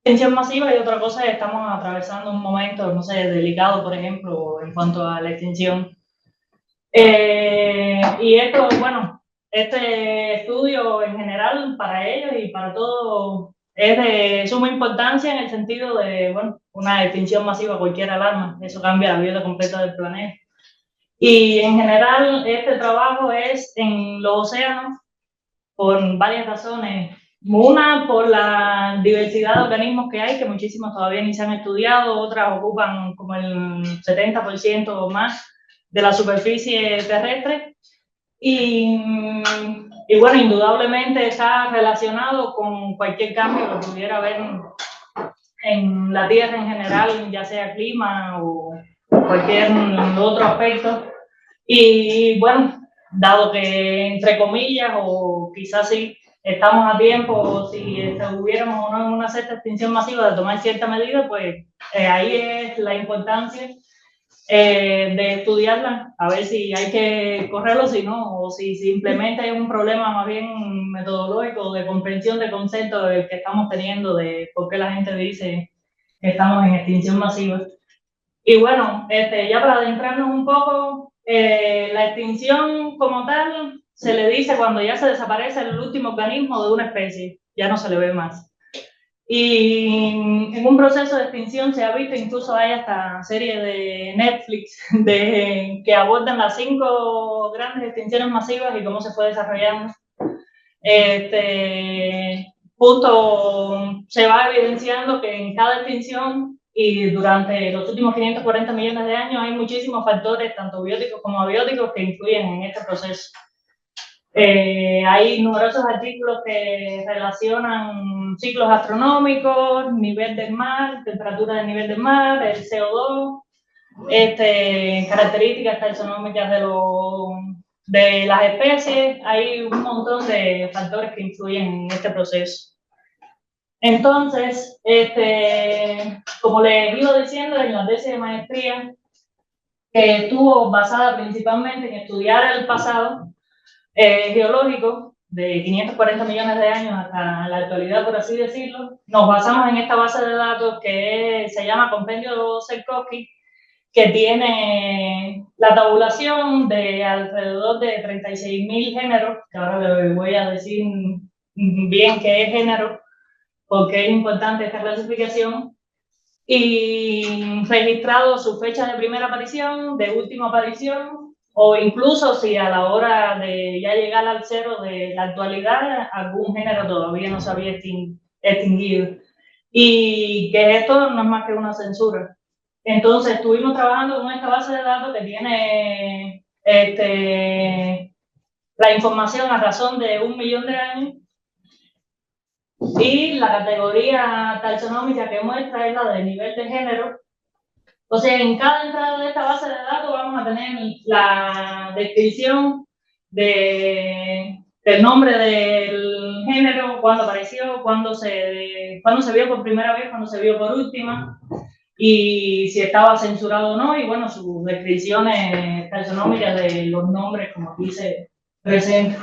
extinción masiva y otra cosa es que estamos atravesando un momento, no sé, delicado, por ejemplo, en cuanto a la extinción. Y esto, bueno, este estudio en general para ellos y para todos es de suma importancia en el sentido de, bueno, una extinción masiva, cualquier alarma, eso cambia la vida completa del planeta. Y en general este trabajo es en los océanos por varias razones. Una, por la diversidad de organismos que hay, que muchísimos todavía ni se han estudiado, otras ocupan como el 70% o más de la superficie terrestre. Y bueno, indudablemente está relacionado con cualquier cambio que pudiera haber en la Tierra en general, ya sea clima o cualquier otro aspecto. Y bueno, dado que entre comillas, o quizás sí, estamos a tiempo, si estuviéramos o no en una cierta extinción masiva de tomar cierta medida, pues ahí es la importancia de estudiarla, a ver si hay que correrlo, si no, o si simplemente hay un problema más bien metodológico de comprensión de conceptos del que estamos teniendo, de por qué la gente dice que estamos en extinción masiva. Y bueno, ya para adentrarnos un poco, la extinción como tal se le dice cuando ya se desaparece el último organismo de una especie, ya no se le ve más. Y en un proceso de extinción se ha visto, incluso hay hasta series de Netflix que abordan las 5 grandes extinciones masivas y cómo se fue desarrollando. Justo se va evidenciando que en cada extinción y durante los últimos 540 millones de años hay muchísimos factores, tanto bióticos como abióticos, que influyen en este proceso. Hay numerosos artículos que relacionan ciclos astronómicos, nivel del mar, temperatura del nivel del mar, el CO2, características taxonómicas de las especies. Hay un montón de factores que influyen en este proceso. Entonces, como les iba diciendo, en la tesis de maestría, que estuvo basada principalmente en estudiar el pasado geológico de 540 millones de años hasta la actualidad, por así decirlo, nos basamos en esta base de datos que se llama Compendio Tsiolkovsky, que tiene la tabulación de alrededor de 36.000 géneros, que ahora le voy a decir bien qué es género, porque es importante esta clasificación, y registrado su fecha de primera aparición, de última aparición, o incluso si a la hora de ya llegar al cero de la actualidad, algún género todavía no se había extinguido. Y que esto no es más que una censura. Entonces, estuvimos trabajando con esta base de datos que tiene la información a razón de 1 millón de años, y la categoría taxonómica que muestra es la de nivel de género. O sea, en cada entrada de esta base de datos vamos a tener la descripción del nombre del género, cuándo apareció, cuándo se vio por primera vez, cuándo se vio por última, y si estaba censurado o no, y bueno, sus descripciones taxonómicas de los nombres, como aquí se presenta.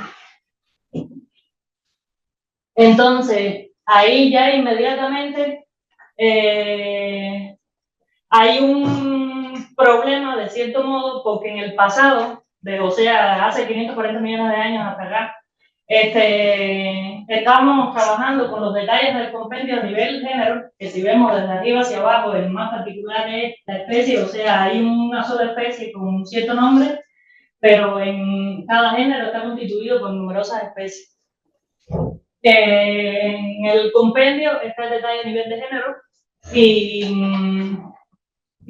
Entonces, ahí ya inmediatamente hay un problema, de cierto modo, porque en el pasado, o sea, hace 540 millones de años hasta acá, estábamos trabajando con los detalles del compendio a nivel género, que si vemos desde arriba hacia abajo, el más particular es la especie, o sea, hay una sola especie con un cierto nombre, pero en cada género está constituido por numerosas especies. En el compendio está el detalle a nivel de género, y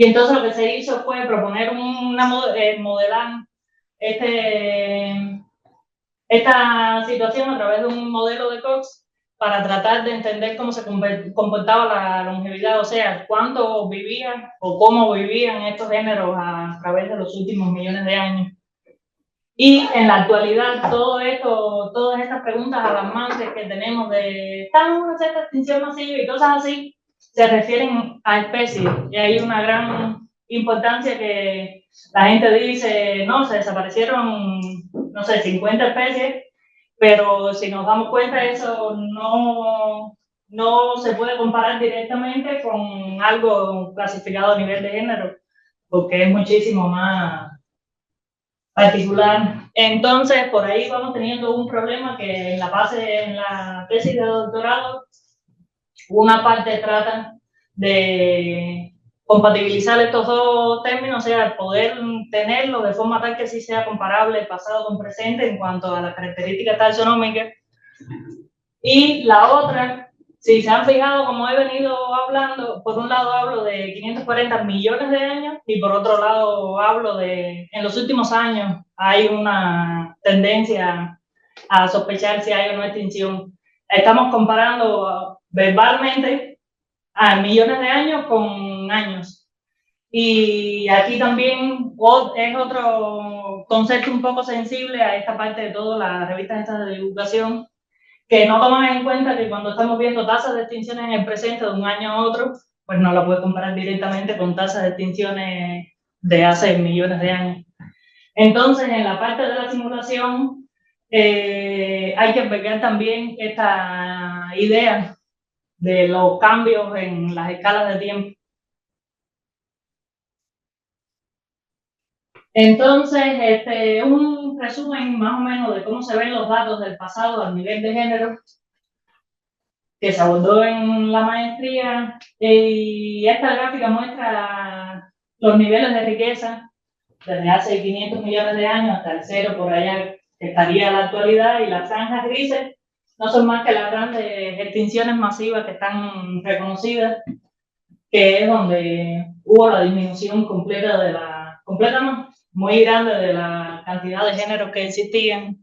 entonces lo que se hizo fue proponer modelar esta situación a través de un modelo de Cox para tratar de entender cómo se comportaba la longevidad, o sea, cuánto vivían o cómo vivían estos géneros a través de los últimos millones de años. Y en la actualidad, todas estas preguntas alarmantes que tenemos de ¿estamos en una cierta extinción masiva y cosas así? Se refieren a especies, y hay una gran importancia que la gente dice, no, se desaparecieron, no sé, 50 especies, pero si nos damos cuenta eso no se puede comparar directamente con algo clasificado a nivel de género, porque es muchísimo más particular. Entonces, por ahí vamos teniendo un problema que en la tesis de doctorado, una parte trata de compatibilizar estos dos términos, o sea, poder tenerlo de forma tal que sí sea comparable pasado con presente en cuanto a las características taxonómicas. Y la otra, si se han fijado, como he venido hablando, por un lado hablo de 540 millones de años y por otro lado hablo de, en los últimos años hay una tendencia a sospechar si hay o no extinción. Estamos comparando verbalmente a millones de años con años. Y aquí también es otro concepto un poco sensible a esta parte de todas las revistas estas de divulgación, que no toman en cuenta que cuando estamos viendo tasas de extinciones en el presente de un año a otro, pues no la puede comparar directamente con tasas de extinciones de hace millones de años. Entonces, en la parte de la simulación, hay que pegar también esta idea de los cambios en las escalas de tiempo. Entonces, un resumen más o menos de cómo se ven los datos del pasado al nivel de género que se abordó en la maestría, y esta gráfica muestra los niveles de riqueza desde hace 500 millones de años hasta el cero por allá que estaría en la actualidad, y las franjas grises no son más que las grandes extinciones masivas que están reconocidas, que es donde hubo la disminución completa no, muy grande de la cantidad de géneros que existían.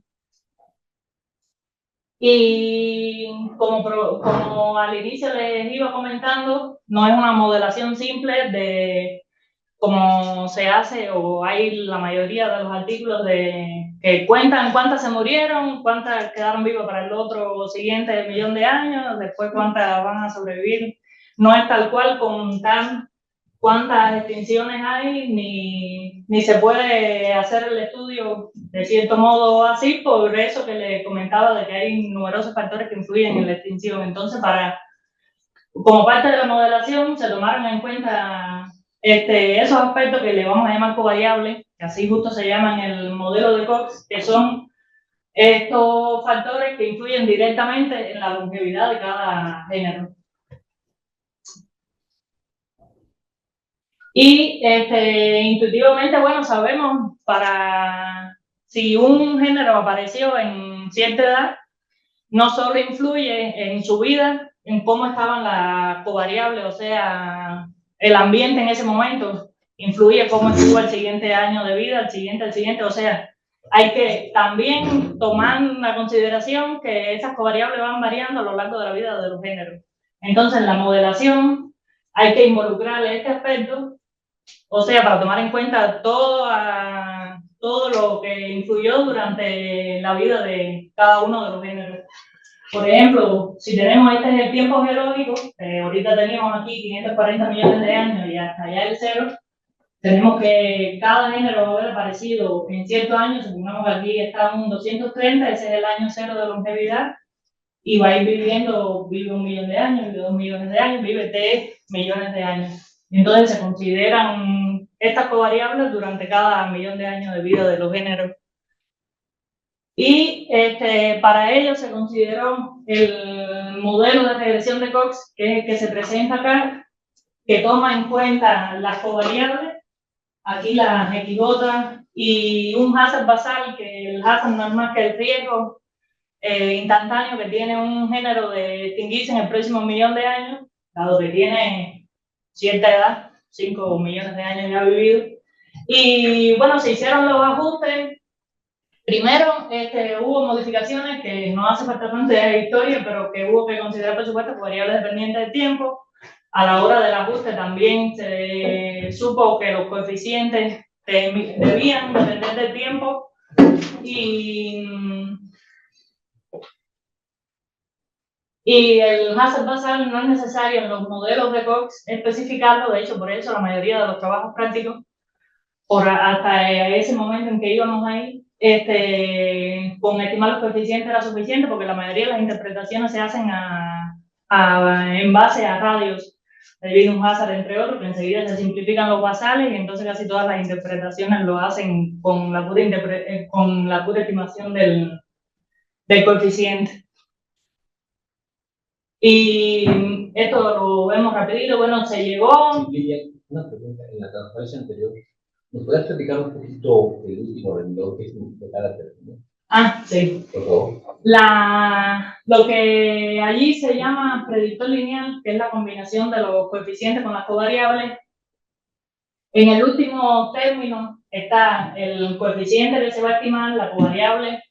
Y como al inicio les iba comentando, no es una modelación simple de como se hace o hay la mayoría de los artículos que cuentan cuántas se murieron, cuántas quedaron vivas para el otro siguiente millón de años, después cuántas van a sobrevivir. No es tal cual contar cuántas extinciones hay, ni se puede hacer el estudio de cierto modo así, por eso que le comentaba de que hay numerosos factores que influyen en la extinción. Entonces, como parte de la modelación, se tomaron en cuenta esos aspectos que le vamos a llamar covariables, que así justo se llaman en el modelo de Cox, que son estos factores que influyen directamente en la longevidad de cada género. Y intuitivamente, bueno, sabemos si un género apareció en cierta edad, no solo influye en su vida, en cómo estaban las covariables, o sea, el ambiente en ese momento, influye cómo estuvo el siguiente año de vida, el siguiente, o sea, hay que también tomar en consideración que esas covariables van variando a lo largo de la vida de los géneros. Entonces, en la modelación hay que involucrar este aspecto, o sea, para tomar en cuenta todo lo que influyó durante la vida de cada uno de los géneros. Por ejemplo, si tenemos el tiempo geológico, ahorita teníamos aquí 540 millones de años y hasta allá el cero, tenemos que cada género va a haber aparecido en ciertos años, supongamos que aquí está un 230, ese es el año cero de longevidad, y va a ir vive 1 millón de años, vive 2 millones de años, vive 3 millones de años. Entonces se consideran estas covariables durante cada millón de años de vida de los géneros. Y para ello se consideró el modelo de regresión de Cox, que es el que se presenta acá, que toma en cuenta las covariables, aquí las equivotas, y un hazard basal, que el hazard no es más que el riesgo instantáneo que tiene un género de extinguirse en el próximo millón de años, dado que tiene cierta edad, 5 millones de años ya vivido. Y bueno, se hicieron los ajustes. Primero, hubo modificaciones que no hace falta tanto de historia, pero que hubo que considerar, por supuesto, variables dependientes del tiempo. A la hora del ajuste también se supo que los coeficientes debían depender del tiempo, y el hazard basal no es necesario en los modelos de Cox especificarlo. De hecho, por eso la mayoría de los trabajos prácticos, hasta ese momento en que íbamos ahí, con estimar los coeficientes era suficiente, porque la mayoría de las interpretaciones se hacen en base a radios de Bingham Hazard, entre otros, que enseguida se simplifican los basales y entonces casi todas las interpretaciones lo hacen con la pura estimación del coeficiente. Y esto lo vemos rapidito, bueno, se llegó... Una pregunta, en la transparencia anterior, ¿nos podrías explicar un poquito el último renglón que es de carácter, ¿no? Ah, sí. Por favor. Lo que allí se llama predictor lineal, que es la combinación de los coeficientes con las covariables. En el último término está el coeficiente que se va a estimar, la covariable,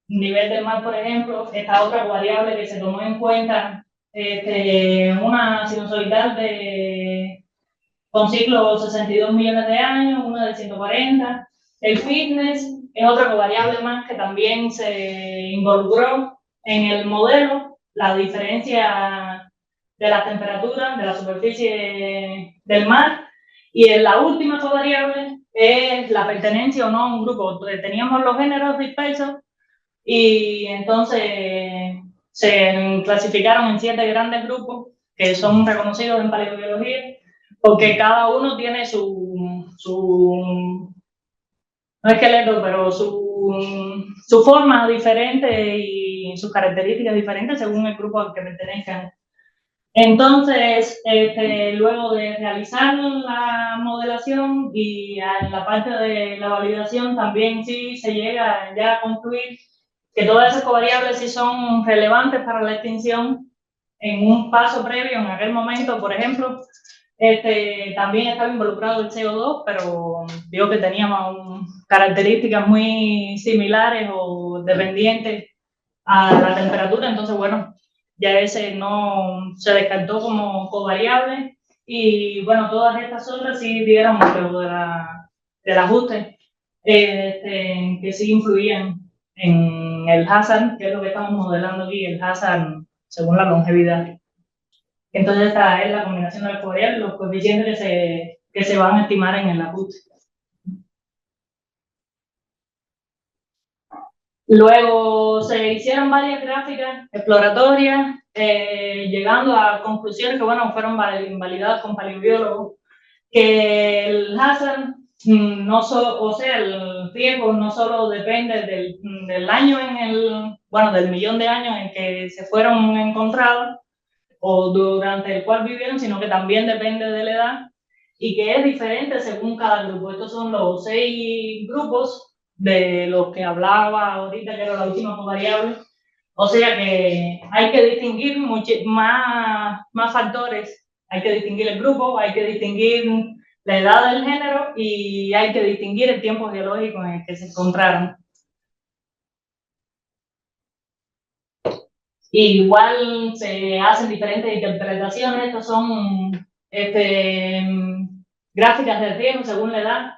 nivel del mar, por ejemplo, esta otra variable que se tomó en cuenta, una sinusoidal con ciclo 62 millones de años, una de 140. El fitness es otra covariable más que también se involucró en el modelo, la diferencia de la temperatura de la superficie del mar. Y en la última covariable es la pertenencia o no a un grupo. Teníamos los géneros dispersos y entonces se clasificaron en 7 grandes grupos que son reconocidos en paleobiología, porque cada uno tiene no esqueleto, pero su forma diferente y sus características diferentes según el grupo al que pertenezcan. Entonces, luego de realizar la modelación y en la parte de la validación también sí se llega ya a concluir que todas esas covariables sí son relevantes para la extinción. En un paso previo, en aquel momento, por ejemplo, también estaba involucrado el CO2, pero vio que teníamos características muy similares o dependientes a la temperatura, entonces, bueno, ya ese no se descartó como covariable y, bueno, todas estas otras sí dieron del ajuste que sí influían en el hazard, que es lo que estamos modelando aquí, el hazard según la longevidad. Entonces, esta es la combinación de las covariables, los coeficientes que se van a estimar en el ajuste. Luego se hicieron varias gráficas exploratorias, llegando a conclusiones que, bueno, fueron validadas con paleobiólogos, que el hazard, o sea, el riesgo no solo depende del año del millón de años en que se fueron encontrados o durante el cual vivieron, sino que también depende de la edad y que es diferente según cada grupo. Estos son los 6 grupos de los que hablaba ahorita, que era la última variable. O sea que hay que distinguir más factores. Hay que distinguir el grupo, hay que distinguir la edad del género y hay que distinguir el tiempo geológico en el que se encontraron. Igual se hacen diferentes interpretaciones. Estos son gráficas de riesgo según la edad.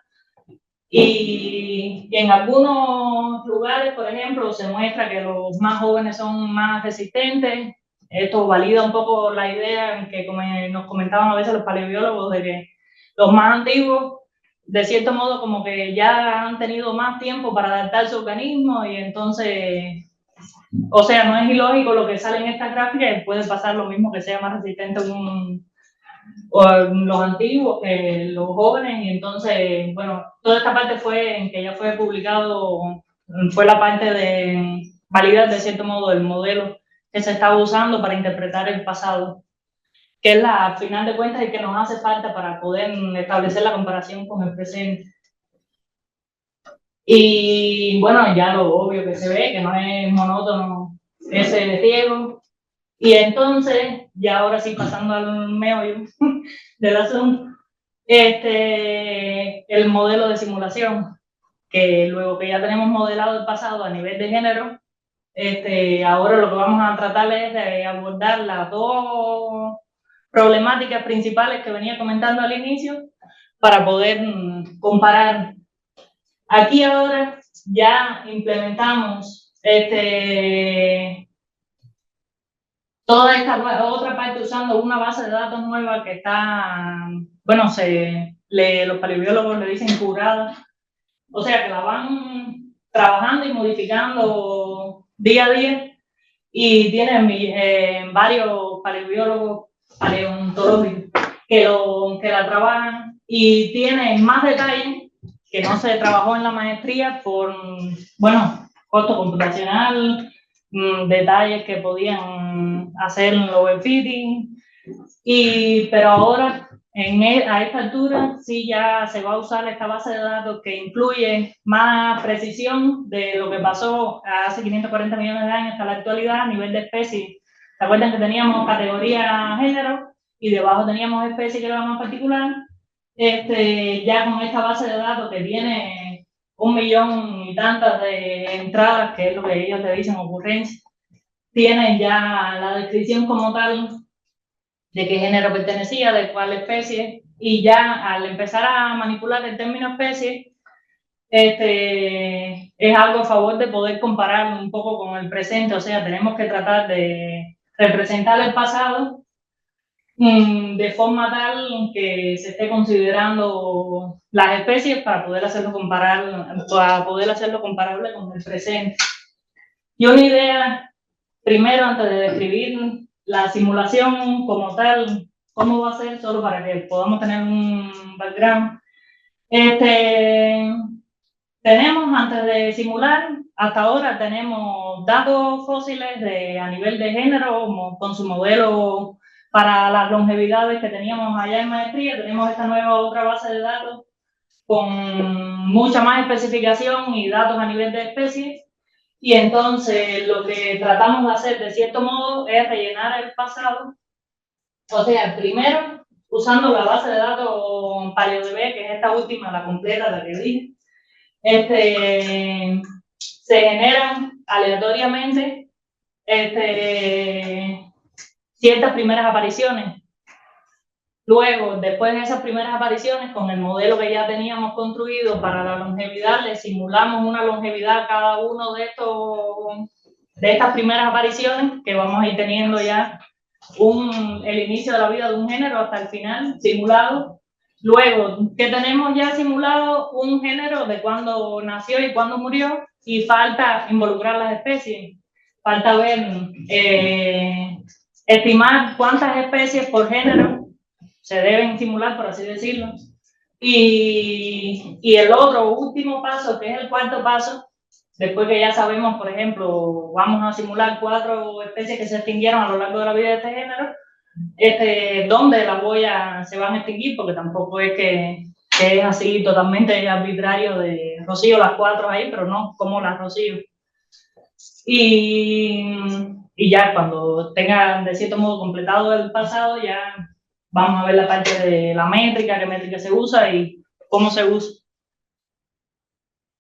Y en algunos lugares, por ejemplo, se muestra que los más jóvenes son más resistentes. Esto valida un poco la idea en que, como nos comentaban a veces los paleobiólogos, de que los más antiguos, de cierto modo, como que ya han tenido más tiempo para adaptar su organismo y entonces, o sea, no es ilógico lo que sale en estas gráficas y puede pasar lo mismo que sea más resistente los antiguos que los jóvenes, y entonces, bueno, toda esta parte fue en que ya fue publicado, fue la parte de validar de cierto modo el modelo que se estaba usando para interpretar el pasado, que es al final de cuentas el que nos hace falta para poder establecer la comparación con el presente. Y bueno, ya lo obvio que se ve, que no es monótono ese riesgo. Y entonces, ya ahora sí pasando al meollo del asunto, el modelo de simulación, que luego que ya tenemos modelado el pasado a nivel de género, ahora lo que vamos a tratar es de abordar las 2 problemáticas principales que venía comentando al inicio para poder comparar. Aquí ahora ya implementamos toda esta otra parte usando una base de datos nueva que está, bueno, los paleobiólogos le dicen curada, o sea que la van trabajando y modificando día a día y tienen varios paleobiólogos, paleontológicos que la trabajan y tiene más detalle que no se trabajó en la maestría por, bueno, costo computacional, detalles que podían hacer en el overfitting, pero ahora a esta altura sí ya se va a usar esta base de datos que incluye más precisión de lo que pasó hace 540 millones de años hasta la actualidad a nivel de especies. ¿Se acuerdan que teníamos categoría género y debajo teníamos especie que era más particular? Ya con esta base de datos que tiene 1 millón y tantas de entradas, que es lo que ellos le dicen ocurrencias, tiene ya la descripción como tal de qué género pertenecía, de cuál especie, y ya al empezar a manipular el término especie, es algo a favor de poder comparar un poco con el presente, o sea, tenemos que tratar de representar el pasado de forma tal que se esté considerando las especies para poder hacerlo comparable con el presente. Y una idea, primero, antes de describir la simulación como tal, cómo va a ser, solo para que podamos tener un background. Tenemos, antes de simular, hasta ahora tenemos datos fósiles a nivel de género, con su modelo para las longevidades que teníamos allá en maestría. Tenemos esta nueva otra base de datos con mucha más especificación y datos a nivel de especies. Y entonces lo que tratamos de hacer, de cierto modo, es rellenar el pasado. O sea, primero, usando la base de datos PaleoDB, que es esta última, la completa, la que dije, se generan aleatoriamente ciertas primeras apariciones. Luego, después de esas primeras apariciones, con el modelo que ya teníamos construido para la longevidad, le simulamos una longevidad a cada uno de estas primeras apariciones, que vamos a ir teniendo ya el inicio de la vida de un género hasta el final simulado. Luego, que tenemos ya simulado un género de cuándo nació y cuándo murió, y falta involucrar las especies. Falta ver, estimar cuántas especies por género se deben simular, por así decirlo. Y el otro último paso, que es el cuarto paso, después que ya sabemos, por ejemplo, vamos a simular 4 especies que se extinguieron a lo largo de la vida de este género, dónde las se van a extinguir, porque tampoco es que es así totalmente arbitrario de rocío las 4 ahí, pero no como las rocío. Y ya cuando tengan de cierto modo completado el pasado, ya vamos a ver la parte de la métrica, qué métrica se usa y cómo se usa.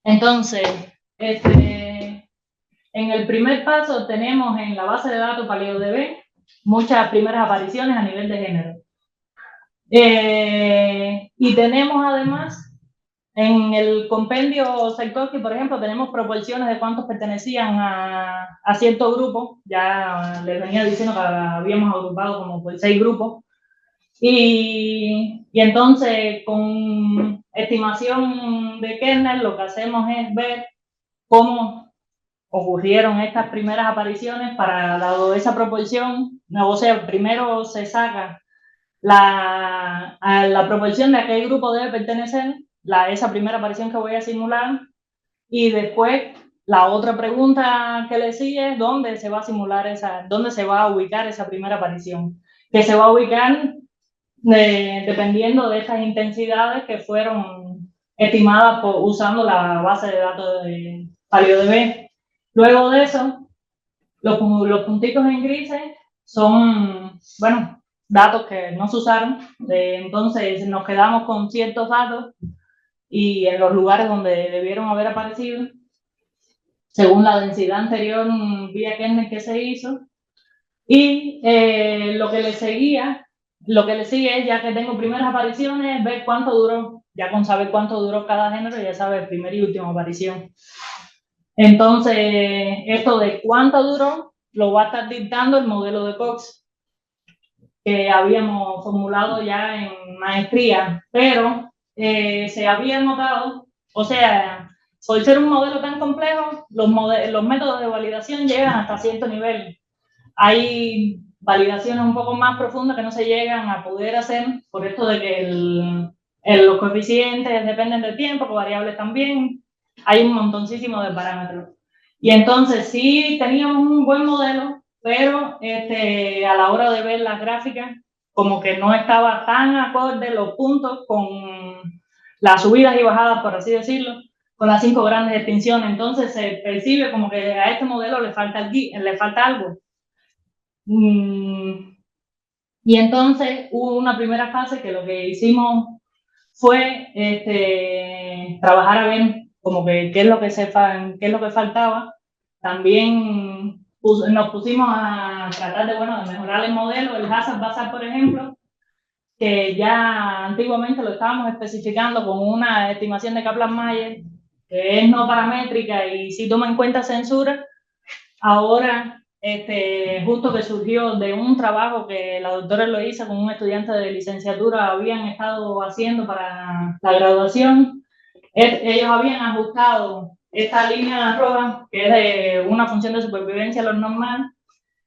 Entonces, en el primer paso tenemos en la base de datos PaleoDB muchas primeras apariciones a nivel de género. Y tenemos además en el compendio Cytoscape, por ejemplo, tenemos proporciones de cuántos pertenecían a cierto grupo. Ya les venía diciendo que habíamos agrupado como por 6 grupos. Y entonces, con estimación de kernel, lo que hacemos es ver cómo ocurrieron estas primeras apariciones para dado esa proporción. O sea, primero se saca la proporción de a qué grupo debe pertenecer esa primera aparición que voy a simular, y después la otra pregunta que le sigue es dónde se va a simular dónde se va a ubicar esa primera aparición, que se va a ubicar dependiendo de estas intensidades que fueron estimadas usando la base de datos de PaleoDB. Luego de eso, los puntitos en grises son, bueno, datos que no se usaron, entonces nos quedamos con ciertos datos y en los lugares donde debieron haber aparecido, según la densidad anterior vía kernel que se hizo. Y lo que le sigue es, ya que tengo primeras apariciones, ver cuánto duró. Ya con saber cuánto duró cada género, ya sabe primera y última aparición. Entonces, esto de cuánto duró lo va a estar dictando el modelo de Cox que habíamos formulado ya en maestría, pero se había notado, o sea, por ser un modelo tan complejo, los métodos de validación llegan hasta cierto nivel. Hay validaciones un poco más profundas que no se llegan a poder hacer por esto de que los coeficientes dependen del tiempo, con variables también, hay un montoncísimo de parámetros. Y entonces sí teníamos un buen modelo, pero a la hora de ver las gráficas, como que no estaba tan acorde los puntos con las subidas y bajadas, por así decirlo, con las 5 grandes extinciones. Entonces se percibe como que a este modelo le falta algo. Y entonces hubo una primera fase que lo que hicimos fue trabajar a ver como que qué es lo que faltaba. También nos pusimos a tratar de mejorar el modelo, el Hazard Basal, por ejemplo, que ya antiguamente lo estábamos especificando con una estimación de Kaplan-Meier, que es no paramétrica y sí toma en cuenta censura. Ahora, justo que surgió de un trabajo que la doctora lo hizo con un estudiante de licenciatura, habían estado haciendo para la graduación, ellos habían ajustado esta línea roja, que es de una función de supervivencia a lo normal,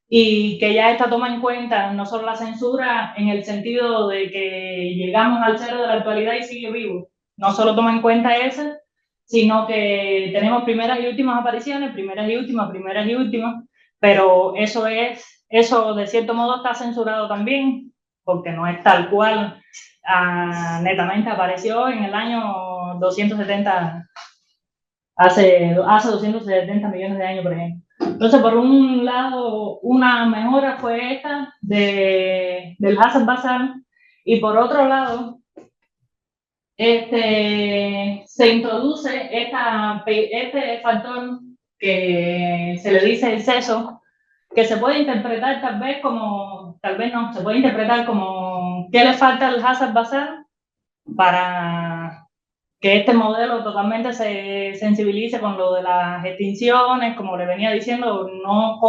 y que ya esta toma en cuenta no solo la censura en el sentido de que llegamos al cero de la actualidad y sigue vivo, no solo toma en cuenta ese, sino que tenemos primeras y últimas apariciones, primeras y últimas, pero eso de cierto modo está censurado también, porque no es tal cual, netamente apareció en el año 270, hace 270 millones de años, por ejemplo. Entonces, por un lado, una mejora fue esta del Hazard Basal, y por otro lado, se introduce este factor que se le dice exceso, que se puede interpretar tal vez no, se puede interpretar como qué le falta al Hazard Basal para que este modelo totalmente se sensibilice con lo de las extinciones, como le venía diciendo, no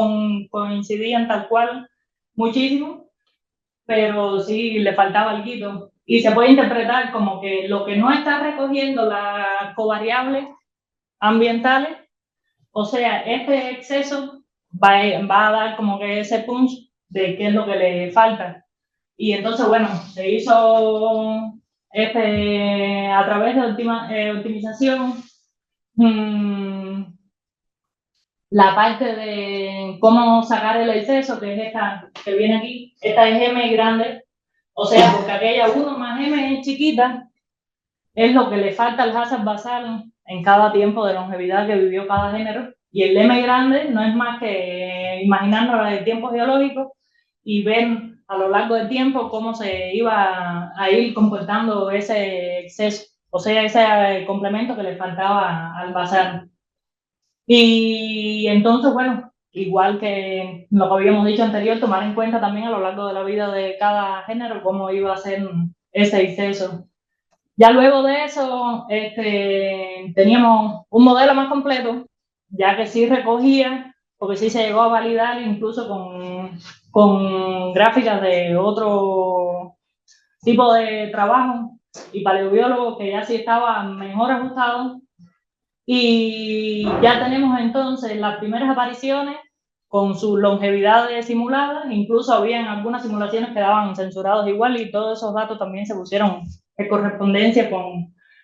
coincidían tal cual muchísimo, pero sí le faltaba algo. Y se puede interpretar como que lo que no está recogiendo las covariables ambientales, o sea, este exceso va a dar como que ese punch de qué es lo que le falta. Y entonces, bueno, se hizo a través de optimización la parte de cómo sacar el exceso, que es esta que viene aquí. Esta es M grande, o sea, porque aquella 1 más M chiquita es lo que le falta al Hazard Basal en cada tiempo de longevidad que vivió cada género. Y el M grande no es más que imaginarnos el tiempo geológico y ver a lo largo del tiempo cómo se iba a ir comportando ese exceso, o sea, ese complemento que le faltaba al basal. Y entonces, bueno, igual que lo que habíamos dicho anterior, tomar en cuenta también a lo largo de la vida de cada género cómo iba a ser ese exceso. Ya luego de eso, teníamos un modelo más completo, ya que sí recogía, porque sí se llegó a validar incluso con gráficas de otro tipo de trabajo y paleobiólogos que ya sí estaban mejor ajustados. Y ya tenemos entonces las primeras apariciones con sus longevidades simuladas, incluso habían algunas simulaciones que daban censurados igual y todos esos datos también se pusieron en correspondencia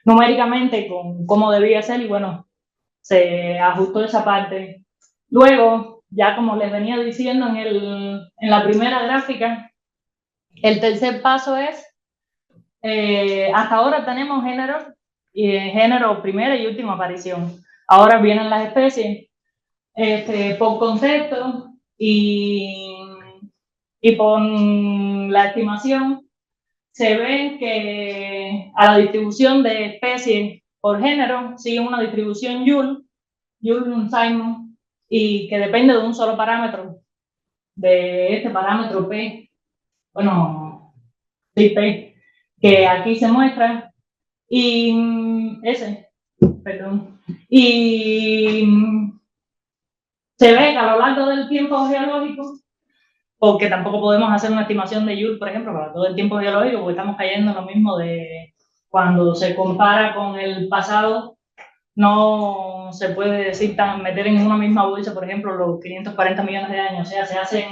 numéricamente con cómo debía ser y bueno, se ajustó esa parte. Luego, ya como les venía diciendo en la primera gráfica, el tercer paso es, hasta ahora tenemos género primera y última aparición. Ahora vienen las especies. Por concepto y por la estimación, se ve que a la distribución de especies por género sigue una distribución Joule-Simon, y que depende de un solo parámetro, de este parámetro P, bueno, sí, P, que aquí se muestra, y perdón, y se ve que a lo largo del tiempo geológico, porque tampoco podemos hacer una estimación de Joule, por ejemplo, para todo el tiempo geológico, porque estamos cayendo en lo mismo de cuando se compara con el pasado, no no se puede decir meter en una misma bolsa, por ejemplo, los 540 millones de años. O sea, se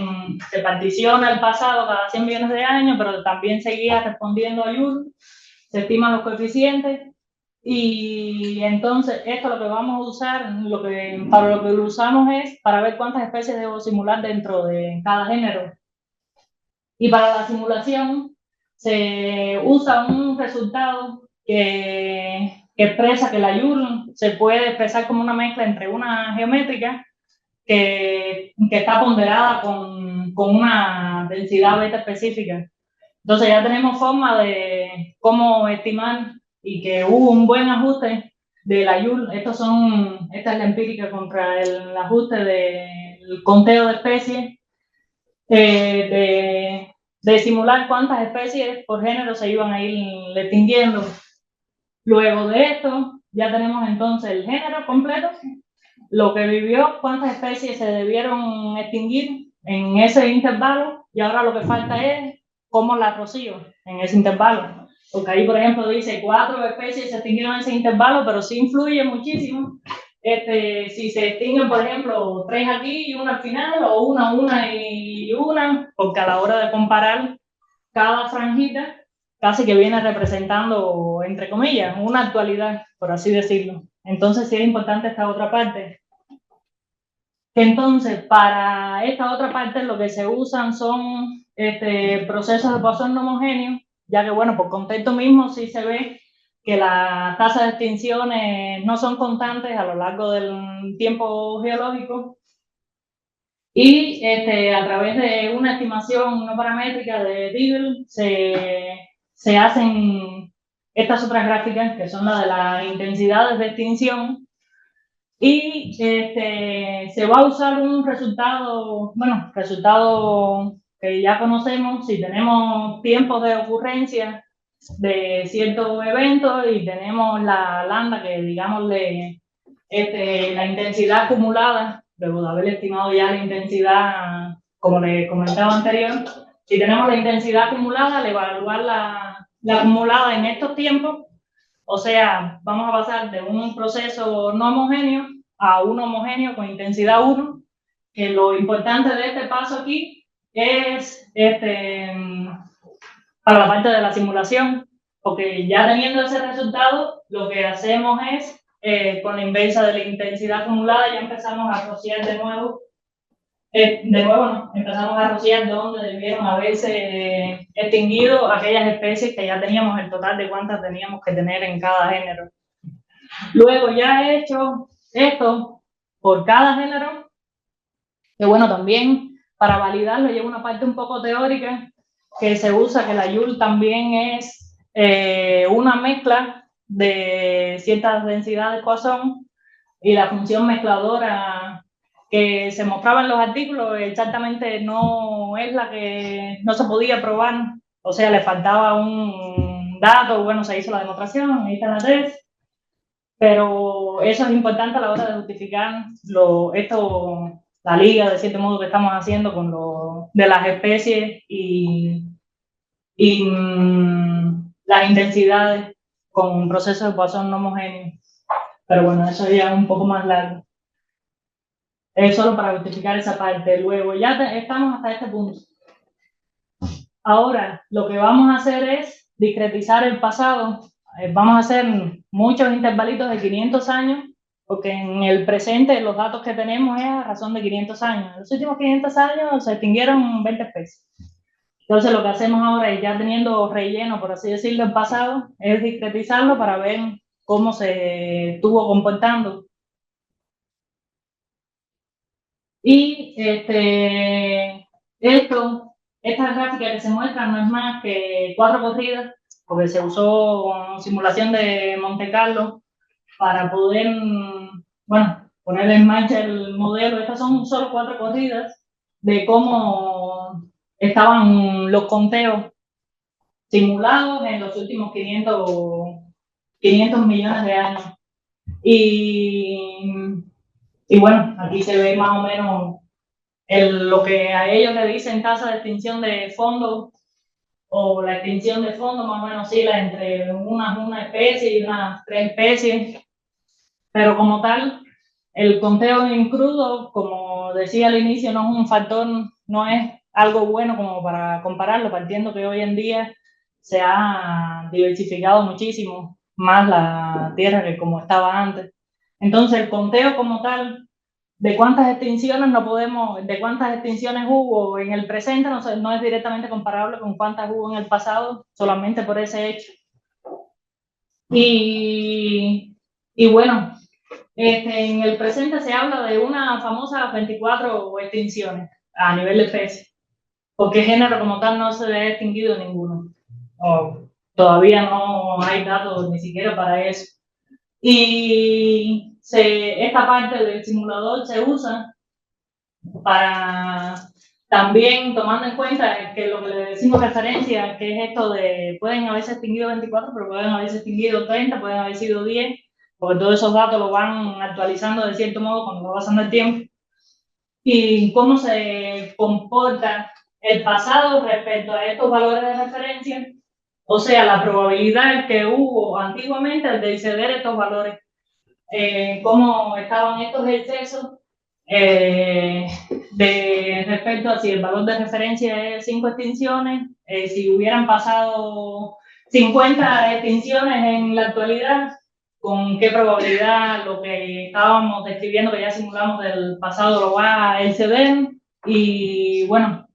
particiona el pasado cada 100 millones de años, pero también seguía respondiendo a Joule, se estiman los coeficientes. Y entonces esto lo que vamos a usar, para lo que lo usamos es para ver cuántas especies debo simular dentro de cada género. Y para la simulación se usa un resultado que expresa que la Joule se puede expresar como una mezcla entre una geométrica que está ponderada con una densidad beta específica. Entonces ya tenemos forma de cómo estimar y que hubo un buen ajuste de la Joule. Esta es la empírica contra el ajuste del conteo de especies, de simular cuántas especies por género se iban a ir extinguiendo. Luego de esto, ya tenemos entonces el género completo, lo que vivió, cuántas especies se debieron extinguir en ese intervalo, y ahora lo que falta es cómo las rocío en ese intervalo. Porque ahí, por ejemplo, dice 4 especies se extinguieron en ese intervalo, pero sí influye muchísimo si se extinguen, por ejemplo, 3 aquí y 1 al final, o una y una, porque a la hora de comparar cada franjita casi que viene representando, entre comillas, una actualidad, por así decirlo. Entonces sí es importante esta otra parte. Entonces, para esta otra parte lo que se usan son procesos de Poisson no homogéneos, ya que, bueno, por contexto mismo sí se ve que las tasas de extinciones no son constantes a lo largo del tiempo geológico, y a través de una estimación no paramétrica de Deagle se hacen estas otras gráficas, que son las de las intensidades de extinción, y se va a usar un resultado que ya conocemos si tenemos tiempos de ocurrencia de ciertos eventos y tenemos la lambda, que digamos la intensidad acumulada, luego de haber estimado ya la intensidad, como le comentaba anterior. Si tenemos la intensidad acumulada, al evaluar la acumulada en estos tiempos, o sea, vamos a pasar de un proceso no homogéneo a uno homogéneo con intensidad 1, que lo importante de este paso aquí es para la parte de la simulación, porque ya teniendo ese resultado, lo que hacemos es, con la inversa de la intensidad acumulada, ya empezamos a rociar de nuevo no, empezamos a rociar donde debieron haberse extinguido aquellas especies que ya teníamos el total de cuántas teníamos que tener en cada género. Luego ya he hecho esto por cada género, que bueno, también para validarlo lleva una parte un poco teórica, que se usa que la Joule también es una mezcla de ciertas densidades de Poisson, y la función mezcladora que se mostraba en los artículos exactamente no es la que no se podía probar, o sea, le faltaba un dato. Bueno, se hizo la demostración, ahí está la tesis, pero eso es importante a la hora de justificar la liga, de cierto modo, que estamos haciendo con lo de las especies y las intensidades con procesos de Poisson no homogéneos. Pero bueno, eso ya es un poco más largo. Es solo para justificar esa parte. Luego ya estamos hasta este punto. Ahora, lo que vamos a hacer es discretizar el pasado. Vamos a hacer muchos intervalitos de 500 años, porque en el presente los datos que tenemos es a razón de 500 años. En los últimos 500 años se extinguieron 20 especies. Entonces, lo que hacemos ahora, y ya teniendo relleno, por así decirlo, el pasado, es discretizarlo para ver cómo se estuvo comportando. Y esta gráfica que se muestra no es más que 4 corridas, porque se usó simulación de Monte Carlo para poder, bueno, poner en marcha el modelo. Estas son solo 4 corridas de cómo estaban los conteos simulados en los últimos 500 millones de años. Y bueno, aquí se ve más o menos lo que a ellos le dicen tasa de extinción de fondo, o la extinción de fondo más o menos oscila entre una especie y unas 3 especies, pero como tal, el conteo en crudo, como decía al inicio, no es un factor, no es algo bueno como para compararlo, partiendo que hoy en día se ha diversificado muchísimo más la tierra que como estaba antes. Entonces, el conteo como tal, de cuántas extinciones no podemos, de cuántas extinciones hubo en el presente, no es directamente comparable con cuántas hubo en el pasado, solamente por ese hecho. Y bueno, en el presente se habla de una famosa 24 extinciones a nivel de especie, porque género como tal no se ha extinguido ninguno. O todavía no hay datos ni siquiera para eso. Y esta parte del simulador se usa para también tomando en cuenta que lo que le decimos referencia, que es esto de pueden haberse extinguido 24, pero pueden haberse extinguido 30, pueden haber sido 10, porque todos esos datos los van actualizando de cierto modo cuando va pasando el tiempo. Y cómo se comporta el pasado respecto a estos valores de referencia, o sea, la probabilidad que hubo antiguamente de exceder estos valores, cómo estaban estos excesos de respecto a si el valor de referencia es 5 extinciones, si hubieran pasado 50 extinciones en la actualidad, con qué probabilidad lo que estábamos describiendo, que ya simulamos del pasado, lo va a exceder. Y bueno,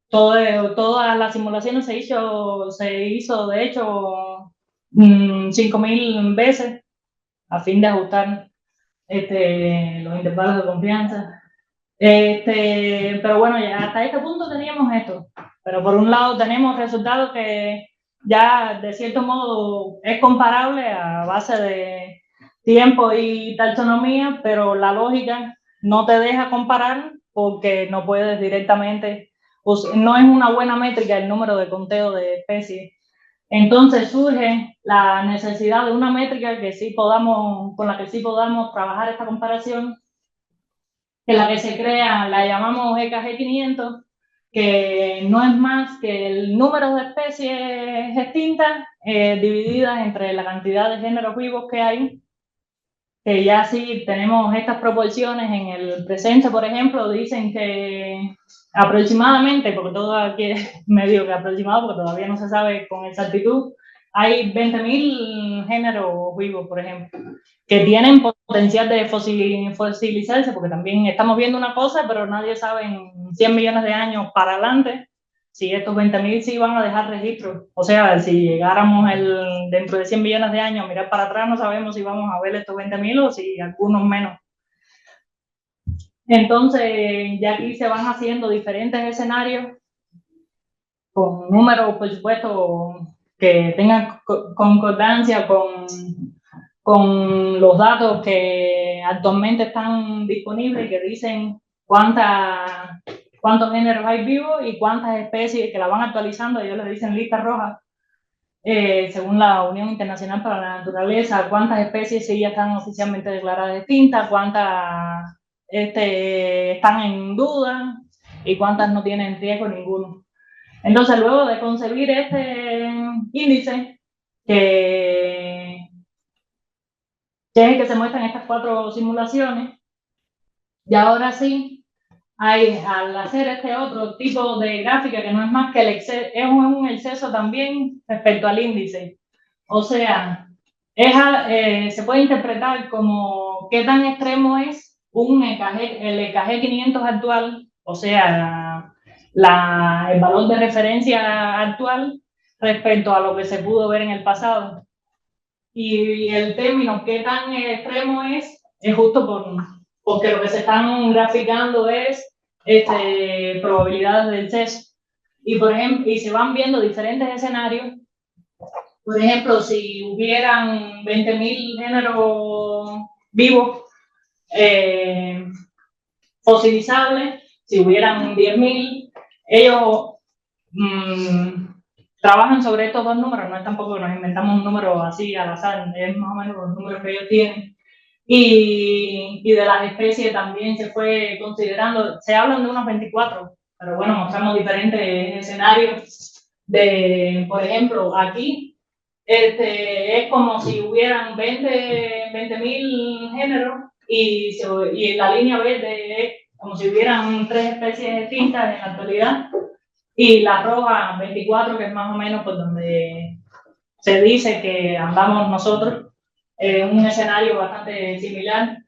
todas las simulaciones se hizo de hecho 5.000 veces a fin de ajustar los intervalos de confianza. Pero bueno, ya hasta este punto teníamos esto. Pero por un lado tenemos resultados que ya de cierto modo es comparable a base de tiempo y taxonomía, pero la lógica no te deja comparar porque no puedes directamente, no es una buena métrica el número de conteo de especies. Entonces surge la necesidad de una métrica que sí con la que sí podamos trabajar esta comparación, que la que se crea la llamamos EKG 500, que no es más que el número de especies extintas divididas entre la cantidad de géneros vivos que hay, que ya sí tenemos estas proporciones en el presente, por ejemplo, dicen que aproximadamente, porque todo aquí es medio que aproximado, porque todavía no se sabe con exactitud, hay 20.000 géneros vivos, por ejemplo, que tienen potencial de fosilizarse, porque también estamos viendo una cosa, pero nadie sabe en 100 millones de años para adelante si estos 20.000 sí van a dejar registro. O sea, si llegáramos dentro de 100 millones de años a mirar para atrás, no sabemos si vamos a ver estos 20.000 o si algunos menos. Entonces, ya aquí se van haciendo diferentes escenarios con números, por supuesto, que tengan concordancia con los datos que actualmente están disponibles y que dicen cuántos géneros hay vivos y cuántas especies que la van actualizando, ellos le dicen lista roja, según la Unión Internacional para la Naturaleza, cuántas especies sí ya están oficialmente declaradas extintas, cuántas están en duda y cuántas no tienen riesgo ninguno. Entonces, luego de concebir este índice, que es el que se muestra en estas 4 simulaciones, y ahora sí, al hacer este otro tipo de gráfica, que no es más que es un exceso también respecto al índice. O sea, se puede interpretar como qué tan extremo es el EKG 500 actual, o sea, el valor de referencia actual respecto a lo que se pudo ver en el pasado. Y el término qué tan extremo es justo porque lo que se están graficando es probabilidades del exceso. Y por ejemplo, y se van viendo diferentes escenarios. Por ejemplo, si hubieran 20.000 géneros vivos fosilizables, si hubieran 10.000, ellos trabajan sobre estos 2 números, no es tampoco que nos inventamos un número así al azar, es más o menos los números que ellos tienen. Y de las especies también se fue considerando, se hablan de unos 24, pero bueno, mostramos diferentes escenarios por ejemplo, aquí es como si hubieran 20.000 géneros y la línea verde es como si hubieran 3 especies distintas en la actualidad, y la roja 24, que es más o menos por donde se dice que andamos nosotros, un escenario bastante similar,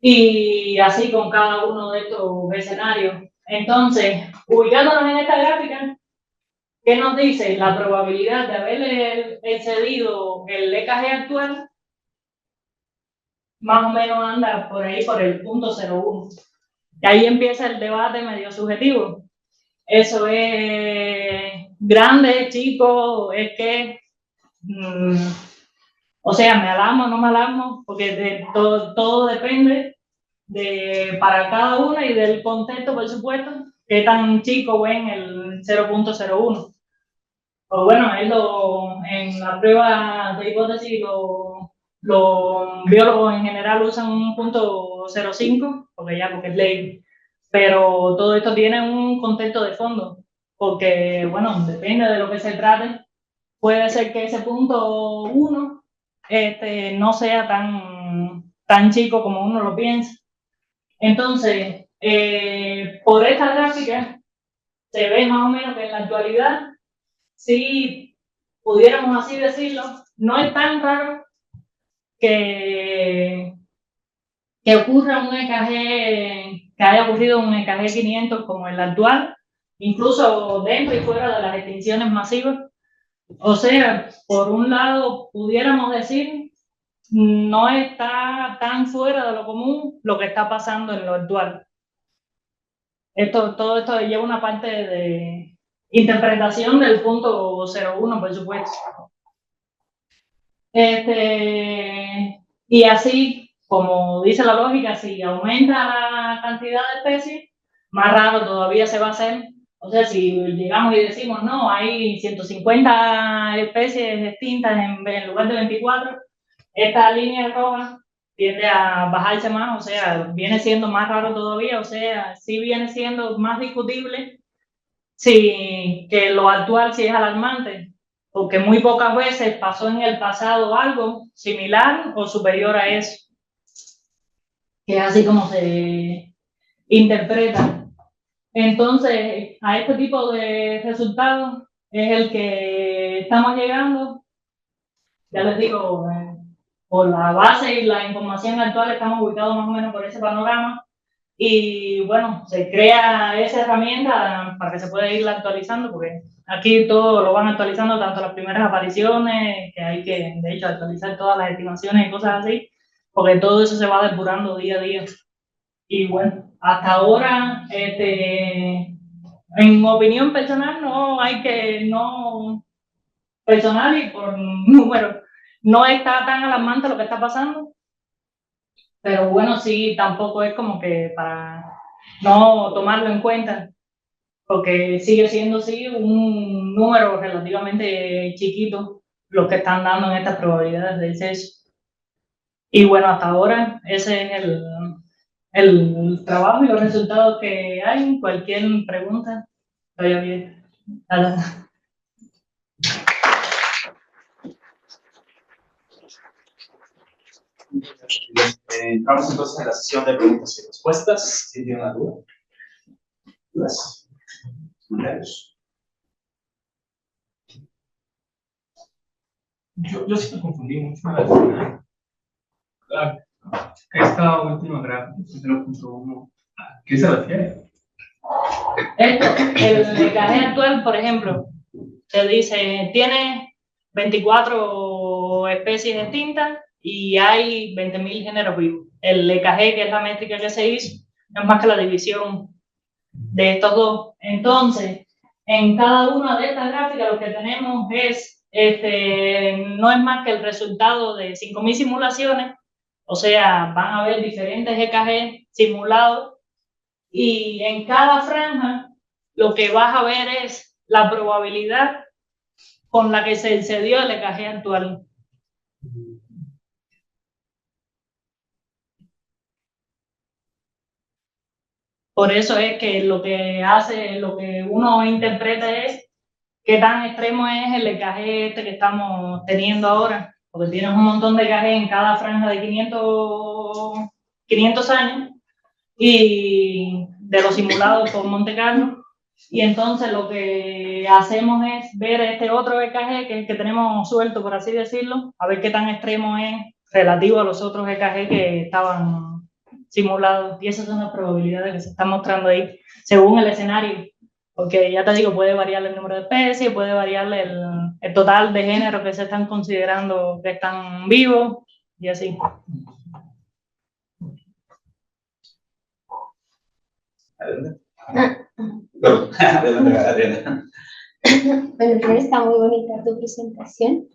y así con cada uno de estos escenarios. Entonces, ubicándonos en esta gráfica, ¿qué nos dice? La probabilidad de haberle excedido el EKG actual, más o menos anda por ahí por el 0.01. Y ahí empieza el debate medio subjetivo. Eso es grande, chico, es que, o sea, me alarmo o no me alarmo, porque todo depende para cada una y del contexto, por supuesto, qué tan chico ven el 0.01. Pues bueno, en la prueba de hipótesis los biólogos en general usan un 0.05, porque es ley, pero todo esto tiene un contexto de fondo, porque bueno, depende de lo que se trate. Puede ser que ese 0.1 no sea tan chico como uno lo piensa. Entonces, por esta gráfica se ve más o menos que en la actualidad, si pudiéramos así decirlo, no es tan raro que ocurra un EKG, que haya ocurrido un EKG 500 como el actual, incluso dentro y fuera de las extinciones masivas. O sea, por un lado, pudiéramos decir, no está tan fuera de lo común lo que está pasando en lo actual. Todo esto lleva una parte de interpretación del 0.01, por supuesto. Y así, como dice la lógica, si aumenta la cantidad de especies, más raro todavía se va a hacer. O sea, si llegamos y decimos, no, hay 150 especies extintas en lugar de 24, esta línea roja tiende a bajarse más, o sea, viene siendo más raro todavía, o sea, sí viene siendo más discutible que lo actual sí es alarmante, porque muy pocas veces pasó en el pasado algo similar o superior a eso, que es así como se interpreta. Entonces, a este tipo de resultados es el que estamos llegando. Ya les digo, por la base y la información actual estamos ubicados más o menos por ese panorama. Y bueno, se crea esa herramienta para que se pueda ir actualizando, porque aquí todo lo van actualizando, tanto las primeras apariciones, que hay que, de hecho, actualizar todas las estimaciones y cosas así, porque todo eso se va depurando día a día. Y bueno, hasta ahora, en opinión personal, no personal y por número, no está tan alarmante lo que está pasando, pero bueno, sí, tampoco es como que para no tomarlo en cuenta, porque sigue siendo sí un número relativamente chiquito lo que están dando en estas probabilidades de sesgo. Y bueno, hasta ahora ese es el trabajo y los resultados que hay. Cualquier pregunta, estoy abierta. Entramos entonces en la sesión de preguntas y respuestas. ¿Si tienen alguna duda? ¿Dudas? ¿Comentarios? Yo sí me confundí mucho esta última gráfica, 0.1, ¿a qué se refiere? El EKG actual, por ejemplo, se dice, tiene 24 especies extintas y hay 20.000 géneros vivos. El EKG, que es la métrica que se hizo, no es más que la división de estos dos. Entonces, en cada una de estas gráficas lo que tenemos es, no es más que el resultado de 5.000 simulaciones, o sea, van a haber diferentes EKG simulados, y en cada franja lo que vas a ver es la probabilidad con la que se excedió el EKG actual. Por eso es que lo que uno interpreta es qué tan extremo es el EKG que estamos teniendo ahora, porque tienes un montón de EKG en cada franja de 500 500 años y de los simulados por Monte Carlo. Y entonces lo que hacemos es ver este otro EKG, que es el que tenemos suelto, por así decirlo, a ver qué tan extremo es relativo a los otros EKG que estaban simulados. Y esas son las probabilidades que se están mostrando ahí, según el escenario. Porque ya te digo, puede variar el número de especies, puede variar el total de géneros que se están considerando que están vivos, y así. Adelante. Perdón, adelante, Adriana. Bueno, primero está muy bonita tu presentación,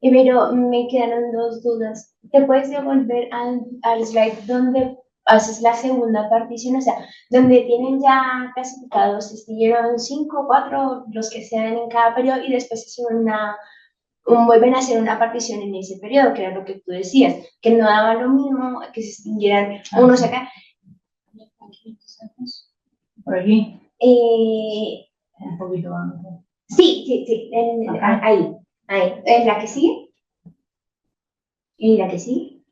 pero me quedaron dos dudas. ¿Te puedes devolver al slide donde haces la segunda partición? O sea, donde tienen ya clasificados, estuvieron 5 o 4, los que sean en cada periodo, y después hacen vuelven a hacer una partición en ese periodo, que era lo que tú decías, que no daba lo mismo que se extinguieran unos acá. Por aquí, Eh, un poquito antes. sí, ahí, ¿en la que sigue? ¿Y la que sigue?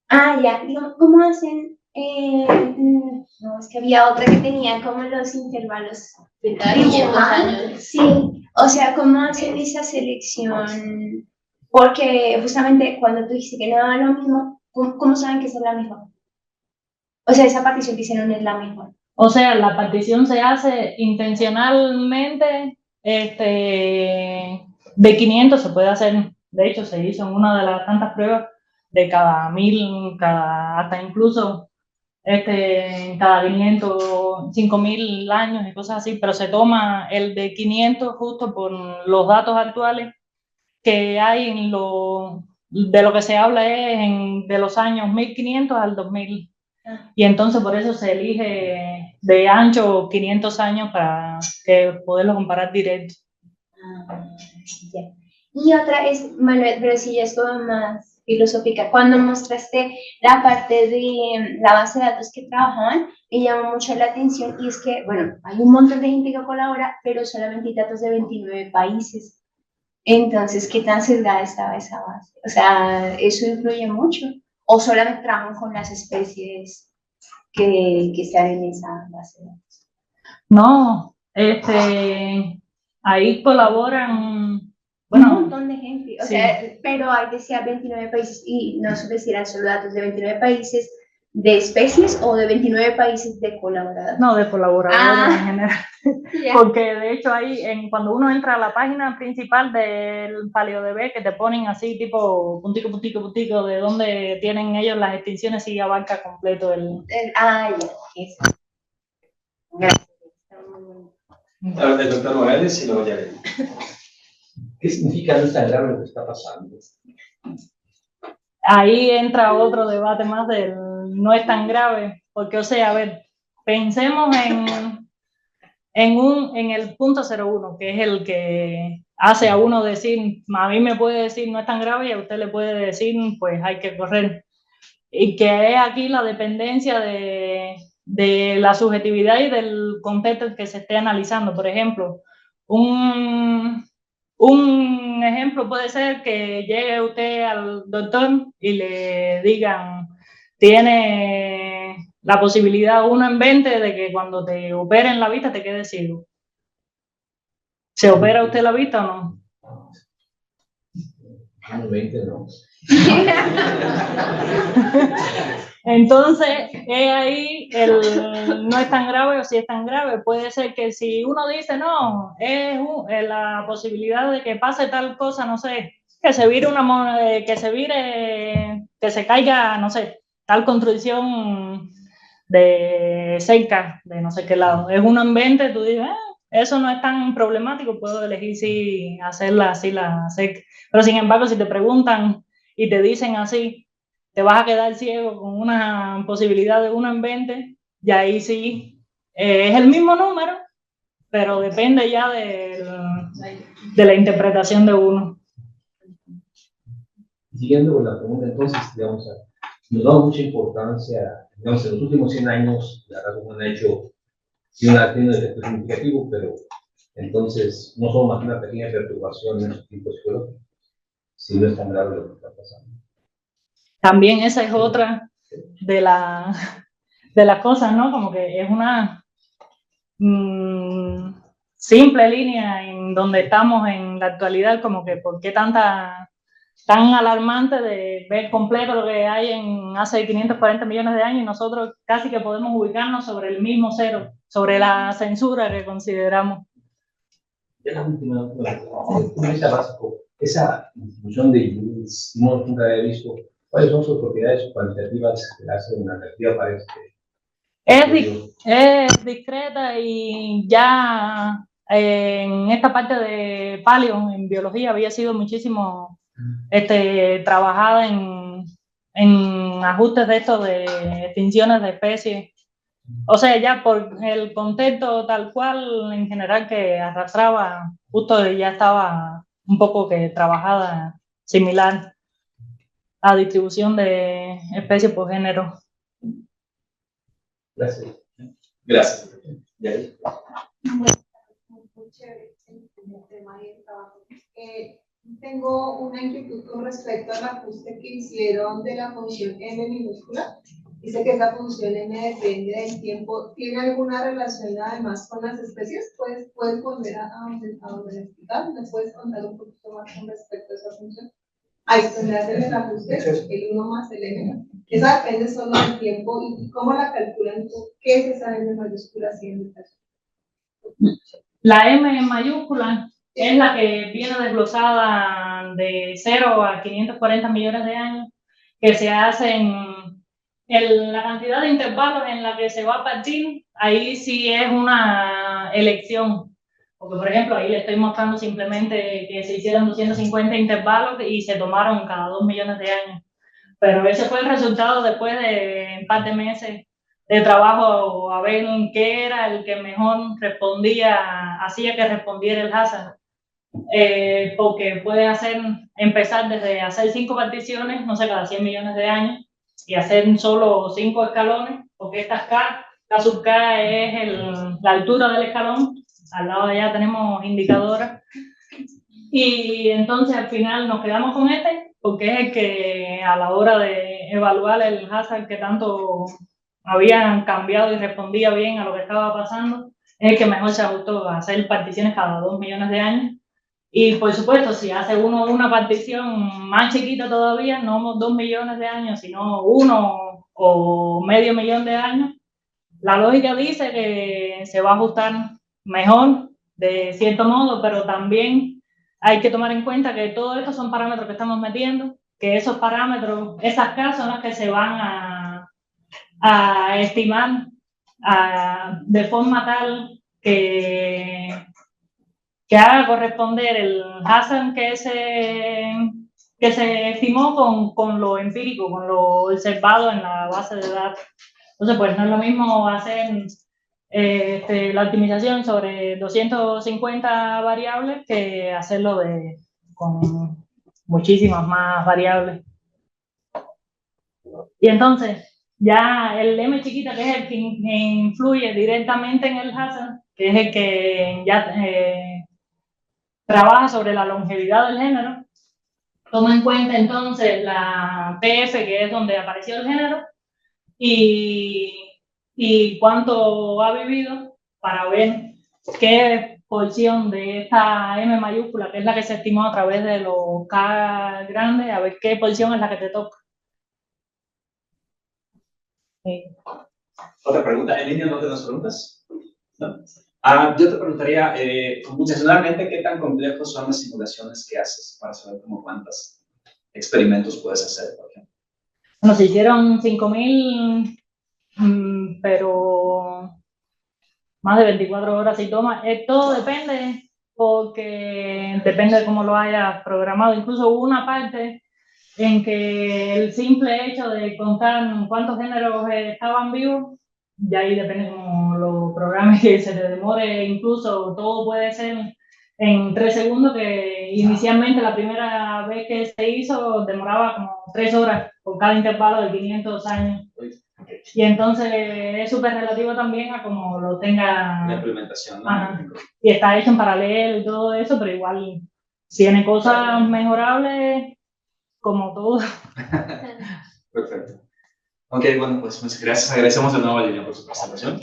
Ah, ya, digamos, ¿cómo hacen? No, es que había otra que tenía como los intervalos De cada 500 años. Sí, o sea, ¿cómo hacen esa selección? Porque justamente cuando tú dijiste que no era lo mismo, ¿cómo saben que esa es la misma? O sea, esa partición que hicieron es la misma. O sea, la partición se hace intencionalmente, de 500 se puede hacer, de hecho se hizo en una de las tantas pruebas, de cada 1000, hasta incluso cada 500, 5000 años y cosas así, pero se toma el de 500 justo por los datos actuales que hay de lo que se habla es de los años 1500 al 2000. Y entonces por eso se elige de ancho 500 años para poderlo comparar directo. Ya. Y otra es, Manuel, pero sí ya es como más filosófica. Cuando mostraste la parte de la base de datos que trabajaban, me llamó mucho la atención, y es que, bueno, hay un montón de gente que colabora, pero solamente hay datos de 29 países. Entonces, ¿qué tan sesgada estaba esa base? O sea, ¿eso influye mucho? ¿O solamente trabajan con las especies que están en esa base de datos? No, ahí colaboran, Un bueno, montón de gente, o sí. sea, pero ahí decía 29 países, y no sé si eran solo datos de 29 países de especies o de 29 países de colaboradores. No, de colaboradores en general. Yeah. Porque de hecho ahí, cuando uno entra a la página principal del PaleoDB, que te ponen así tipo puntico, puntico, puntico, de donde tienen ellos las extinciones, y abarca completo Ya, eso. Gracias. Está muy bueno. Ahora el doctor Morales y luego ya. ¿Qué significa no es tan grave lo que está pasando? Ahí entra otro debate más del no es tan grave, porque, o sea, a ver, pensemos en el punto 01, que es el que hace a uno decir, a mí me puede decir no es tan grave, y a usted le puede decir, pues hay que correr. Y que es aquí la dependencia de la subjetividad y del contexto que se esté analizando. Por ejemplo, un ejemplo puede ser que llegue usted al doctor y le digan, tiene la posibilidad 1 en 20 de que cuando te operen la vista te quedes ciego. ¿Se opera usted la vista o no? 1 en 20 no. Entonces, ahí no es tan grave, o si es tan grave. Puede ser que si uno dice, no, es la posibilidad de que pase tal cosa, no sé, que se vire que se caiga, no sé, tal construcción de cerca, de no sé qué lado. Es 1 en 20, tú dices, eso no es tan problemático, puedo elegir si hacerla así, la cerca. Pero sin embargo, si te preguntan y te dicen así, te vas a quedar ciego con una posibilidad de 1 en 20, y ahí sí, es el mismo número, pero depende ya de la interpretación de uno. Siguiendo con la pregunta, entonces, digamos, nos da mucha importancia, digamos, en los últimos 100 años, la razón han hecho, tiene un efecto significativo, pero entonces no son más que una pequeña perturbación en los tipos psicológicos, si no es tan grave lo que está pasando. También esa es otra, de las cosas, ¿no? Como que es una simple línea en donde estamos en la actualidad, como que por qué tan alarmante de ver completo lo que hay en hace 540 millones de años y nosotros casi que podemos ubicarnos sobre el mismo cero, sobre la censura que consideramos. Ya la última, básico, esa distribución de Lewis, no nunca había visto cuáles son sus propiedades cuantitativas que hacen una atractiva para Es discreta y ya en esta parte de paleo, en biología, había sido muchísimo trabajada en ajustes de estos de extinciones de especies. O sea, ya por el contexto tal cual en general que arrastraba, justo ya estaba un poco que trabajada similar a distribución de especies por género. Gracias. Gracias. ¿Yari? Muy chévere el tema y el trabajo. Tengo una inquietud con respecto al ajuste que hicieron de la función M minúscula. Dice que esa función M depende del tiempo. ¿Tiene alguna relación además con las especies? ¿Puedes volver a donde explicar? ¿Me puedes contar un poquito más con respecto a esa función? Ahí es donde hacen el ajuste, el 1 más el M. Esa depende solo del tiempo. ¿Y cómo la calculan? ¿Qué es esa M mayúscula haciendo caso? La M mayúscula es la que viene desglosada de 0 a 540 millones de años, que se hace en la cantidad de intervalos en la que se va a partir. Ahí sí es una elección, porque por ejemplo ahí le estoy mostrando simplemente que se hicieron 250 intervalos y se tomaron cada 2 millones de años, pero ese fue el resultado después de un par de meses de trabajo a ver qué era el que mejor respondía, hacía que respondiera el Hazard. Porque puede empezar desde hacer 5 particiones, no sé, cada 100 millones de años, y hacer solo 5 escalones, porque esta K, la sub K es la altura del escalón, al lado de allá tenemos indicadoras, y entonces al final nos quedamos con este, porque es el que a la hora de evaluar el Hazard que tanto habían cambiado y respondía bien a lo que estaba pasando, es el que mejor se ajustó a hacer particiones cada 2 millones de años. Y por supuesto, si hace uno una partición más chiquita todavía, no 2 millones de años, sino 1 o medio millón de años, la lógica dice que se va a ajustar mejor de cierto modo, pero también hay que tomar en cuenta que todo esto son parámetros que estamos metiendo, que esos parámetros, esas K son las que se van a estimar de forma tal que haga corresponder el Hazard que se estimó con lo empírico, con lo observado en la base de datos. Entonces, pues no es lo mismo hacer la optimización sobre 250 variables que hacerlo con muchísimas más variables. Y entonces, ya el M chiquita, que es el que influye directamente en el Hazard, que es el que ya trabaja sobre la longevidad del género, toma en cuenta entonces la PF, que es donde apareció el género, y cuánto ha vivido, para ver qué porción de esta M mayúscula, que es la que se estimó a través de los K grandes, a ver qué porción es la que te toca. Sí. Otra pregunta. ¿En línea no tenemos preguntas? ¿No? Yo te preguntaría, computacionalmente, ¿qué tan complejos son las simulaciones que haces para saber cómo cuántos experimentos puedes hacer, por ejemplo? Bueno, se hicieron 5.000, pero más de 24 horas y toma. Todo depende, porque depende de cómo lo hayas programado. Incluso hubo una parte en que el simple hecho de contar cuántos géneros estaban vivos, y ahí depende cómo lo programes, que se te demore, incluso todo puede ser en 3 segundos, que inicialmente la primera vez que se hizo demoraba como 3 horas por cada intervalo de 500 años. Y entonces es súper relativo también a cómo lo tenga la implementación, ¿no? Y está hecho en paralelo y todo eso, pero igual tiene cosas mejorables como todo. Perfecto. Ok, bueno, pues muchas gracias. Agradecemos de nuevo a Lilian por su presentación.